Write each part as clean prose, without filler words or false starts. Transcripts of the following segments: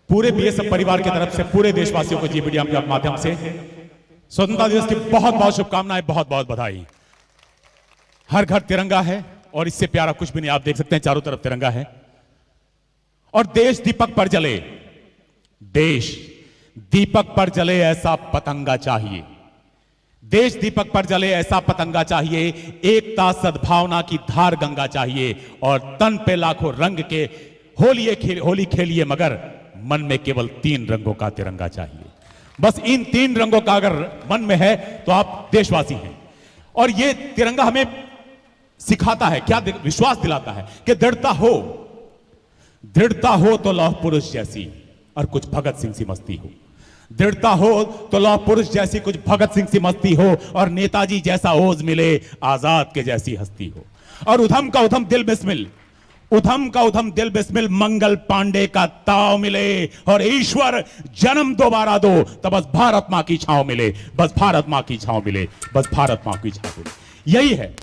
पूरे बीएसएफ परिवार की तरफ से पूरे देशवासियों को जी मीडिया के माध्यम से स्वतंत्रता दिवस की बहुत बहुत शुभकामनाएं, बहुत बहुत बधाई। हर घर तिरंगा है और इससे प्यारा कुछ भी नहीं। आप देख सकते हैं चारों तरफ तिरंगा है और देश दीपक पर जले, देश दीपक पर जले ऐसा पतंगा चाहिए, देश दीपक पर जले ऐसा पतंगा चाहिए, एकता सद्भावना की धार गंगा चाहिए और तन पे लाखों रंग के होली खेलिए मगर मन में केवल 3 रंगों का तिरंगा चाहिए। बस इन 3 रंगों का अगर मन में है तो आप देशवासी हैं। और ये तिरंगा हमें सिखाता है, क्या विश्वास दिलाता है कि दृढ़ता हो तो लौह पुरुष जैसी और कुछ भगत सिंह सी मस्ती हो, दृढ़ता हो तो लौह पुरुष जैसी कुछ भगत सिंह सी मस्ती हो और नेताजी जैसा ओज मिले, आजाद के जैसी हस्ती हो। और उधम का उधम दिल बिस्मिल, उधम का उधम दिल बिस्मिल, मंगल पांडे का ताव मिले और ईश्वर जन्म दोबारा दो तो बस भारत मां की छांव मिले, बस भारत मां की छांव मिले, बस भारत मां की छांव मिले। यही है।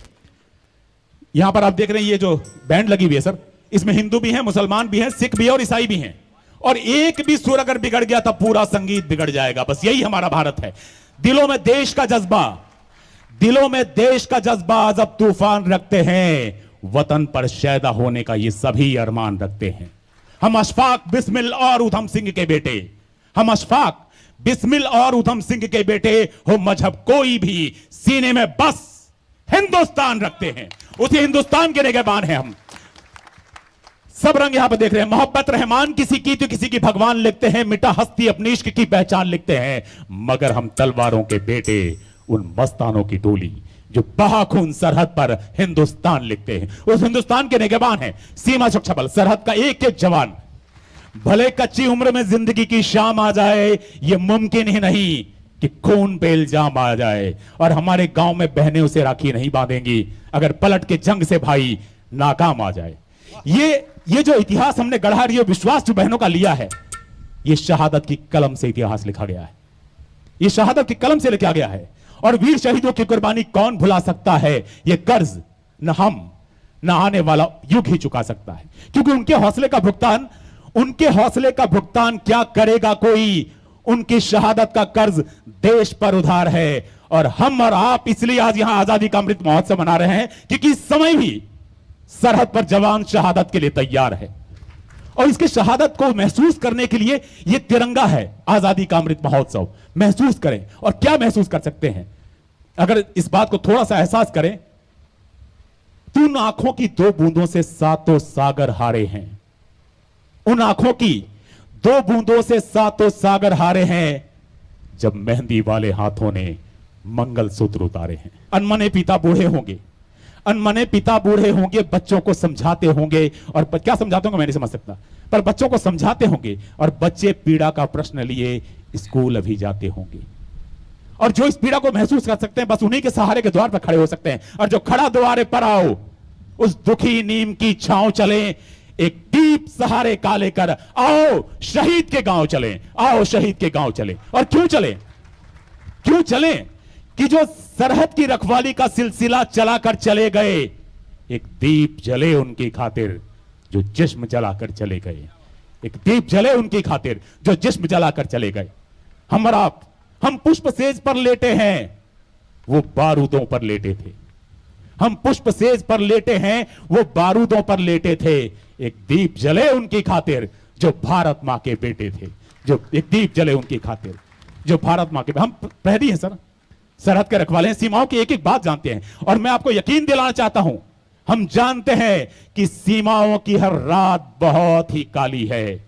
यहां पर आप देख रहे हैं ये जो बैंड लगी हुई है सर, इसमें हिंदू भी हैं, मुसलमान भी हैं, सिख भी है और ईसाई भी हैं। और एक भी सुर अगर बिगड़ गया तो पूरा संगीत बिगड़ जाएगा। बस यही हमारा भारत है। दिलों में देश का जज्बा, दिलों में देश का जज्बा जब तूफान रखते हैं, वतन पर शैदा होने का ये सभी अरमान रखते हैं। हम अशफाक बिस्मिल और उधम सिंह के बेटे, हम अशफाक बिस्मिल और उधम सिंह के बेटे हो, मजहब कोई भी सीने में बस हिंदुस्तान रखते हैं, उसी हिंदुस्तान के निगहबान हैं हम। सब रंग यहां पर देख रहे हैं। मोहब्बत रहमान किसी की तो किसी की भगवान लिखते हैं, मिटा हस्ती अपनी इश्क की पहचान लिखते हैं, मगर हम तलवारों के बेटे उन मस्तानों की टोली जो बहाखून सरहद पर हिंदुस्तान लिखते हैं, उस हिंदुस्तान के निगहबान हैं। सीमा सुरक्षा बल, सरहद का एक एक जवान। भले कच्ची उम्र में जिंदगी की शाम आ जाए, यह मुमकिन ही नहीं कि खून पे इल्जाम आ जाए। और हमारे गांव में बहनें उसे राखी नहीं बांधेंगी अगर पलट के जंग से भाई नाकाम आ जाए। ये जो इतिहास हमने गढ़ा, ये विश्वास जो बहनों का लिया है, ये शहादत की कलम से इतिहास लिखा गया है, ये शहादत की कलम से लिखा गया है। और वीर शहीदों की कुर्बानी कौन भुला सकता है? ये कर्ज न हम न आने वाला युग ही चुका सकता है, क्योंकि उनके हौसले का भुगतान क्या करेगा कोई? उनकी शहादत का कर्ज देश पर उधार है। और हम और आप इसलिए आज यहां आजादी का अमृत महोत्सव मना रहे हैं क्योंकि इस समय भी सरहद पर जवान शहादत के लिए तैयार है। और इसकी शहादत को महसूस करने के लिए यह तिरंगा है, आजादी का अमृत महोत्सव। महसूस करें। और क्या महसूस कर सकते हैं अगर इस बात को थोड़ा सा एहसास करें? उन आंखों की 2 बूंदों से 7 सागर हारे हैं, उन आंखों की 2 बूंदों से 7 सागर हारे हैं जब मेहंदी वाले हाथों ने मंगलसूत्र उतारे हैं। अनमने पिता बूढ़े होंगे, अनमने पिता बूढ़े होंगे, बच्चों को समझाते होंगे। और क्या समझाते होंगे मैं नहीं समझ सकता, पर बच्चों को समझाते होंगे। और बच्चे पीड़ा का प्रश्न लिए स्कूल अभी जाते होंगे। और जो इस पीड़ा को महसूस कर सकते हैं, बस उन्हीं के सहारे के द्वार पर खड़े हो सकते हैं। और जो खड़ा द्वारे पर आओ, उस दुखी नीम की छांव चले, एक दीप सहारे का लेकर आओ शहीद के गांव चले, आओ शहीद के गांव चले। और क्यों चले? क्यों चले? कि जो सरहद की रखवाली का सिलसिला चलाकर चले गए, एक दीप जले उनकी खातिर जो जिस्म जलाकर चले गए, एक दीप जले उनकी खातिर जो जिस्म जलाकर चले गए। हम और आप, हम पुष्प सेज पर लेटे हैं, वो बारूदों पर लेटे थे। हम पुष्प सेज पर लेटे हैं, वो बारूदों पर लेटे थे। एक दीप जले उनकी खातिर जो भारत मां के बेटे थे, जो एक दीप जले उनकी खातिर जो भारत मां के। हम प्रहरी हैं सर, सरहद के रखवाले हैं, सीमाओं की एक एक बात जानते हैं। और मैं आपको यकीन दिलाना चाहता हूं, हम जानते हैं कि सीमाओं की हर रात बहुत ही काली है।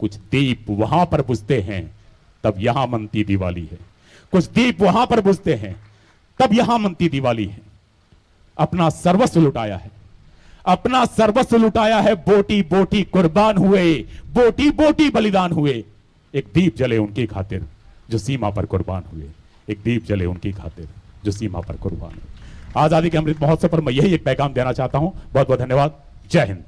कुछ दीप वहां पर बुझते हैं तब यहां मनती दिवाली है, कुछ दीप वहां पर बुझते हैं तब यहां मनती दिवाली है। अपना सर्वस्व लुटाया है, अपना सर्वस्व लुटाया है, बोटी बोटी कुर्बान हुए, बोटी बोटी बलिदान हुए। एक दीप जले उनकी खातिर जो सीमा पर कुर्बान हुए, एक दीप जले उनकी खातिर जो सीमा पर कुर्बान हुए। आजादी के अमृत महोत्सव पर मैं यही एक पैगाम देना चाहता हूं। बहुत बहुत धन्यवाद। जय हिंद।